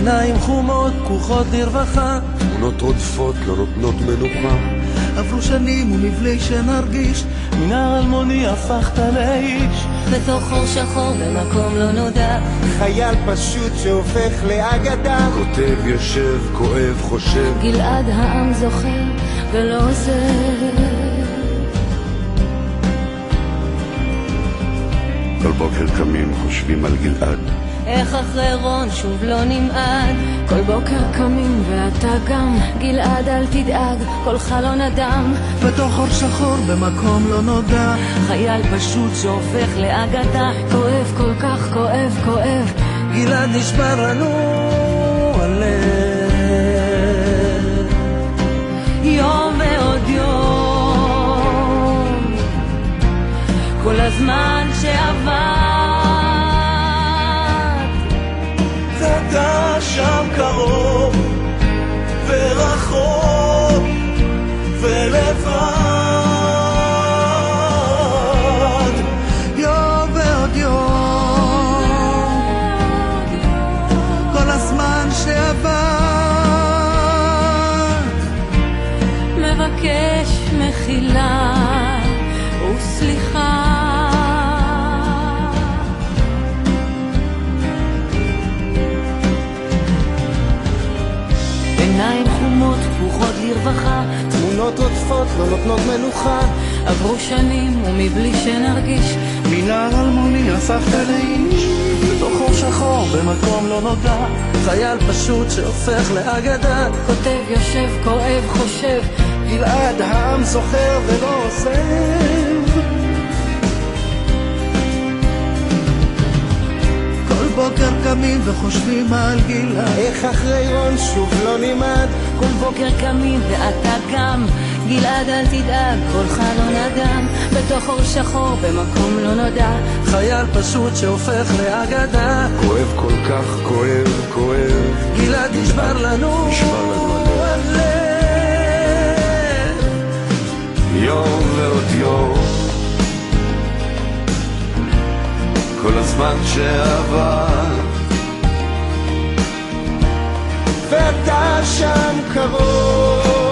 עיניים חומות, פקוחות לרווחה, תמונות רודפות, לא נותנות מנוחה. עברו שנים ומבלי שנרגיש, מנהר אלמוני הפכת לאיש. בתוך חור שחור במקום לא נודע, חייל פשוט שהופך לאגדה. כותב, יושב, כואב, חושב. גלעד העם זוכר ולא עוזר. כל בוקר קמים, חושבים על גלעד. איך אחרי רון שוב לא נמעד. כל בוקר קמים ואתה גם, גלעד אל תדאג, כל חלון אדם. בתוך חור שחור במקום לא נודע, חייל פשוט שהופך לאגדה. כואב כל כך, כואב, כואב. גלעד נשבר לנו הלב. יום ועוד יום, כל הזמן שעבר, ואתה שם קרוב ורחוק ולבד. יום ועוד יום, כל הזמן שעבר, מבקש מחילה וסליחה. עיניים חומות, פקוחות לרווחה, תמונות רודפות, לא נותנות מנוחה. עברו שנים ומבלי שנרגיש, מנהר אלמוני הפכת לאיש. בתוך חור שחור במקום לא נודע, חייל פשוט שהופך לאגדה. כותב, יושב, כואב, חושב, גלעד העם זוכר ולא עוזב. כל בוקר קמים וחושבים על גלעד. איך אחרי רון שוב לא נמעד. כל בוקר קמים ואתה גם, גלעד אל תדאג, כל חלון אדם. בתוך חור שחור במקום לא נודע, חייל פשוט שהופך לאגדה. כואב כל כך, כואב, כואב. גלעד נשבר לנו הלב. יום ועוד יום, כל הזמן שעבר, ואתה שם קרוב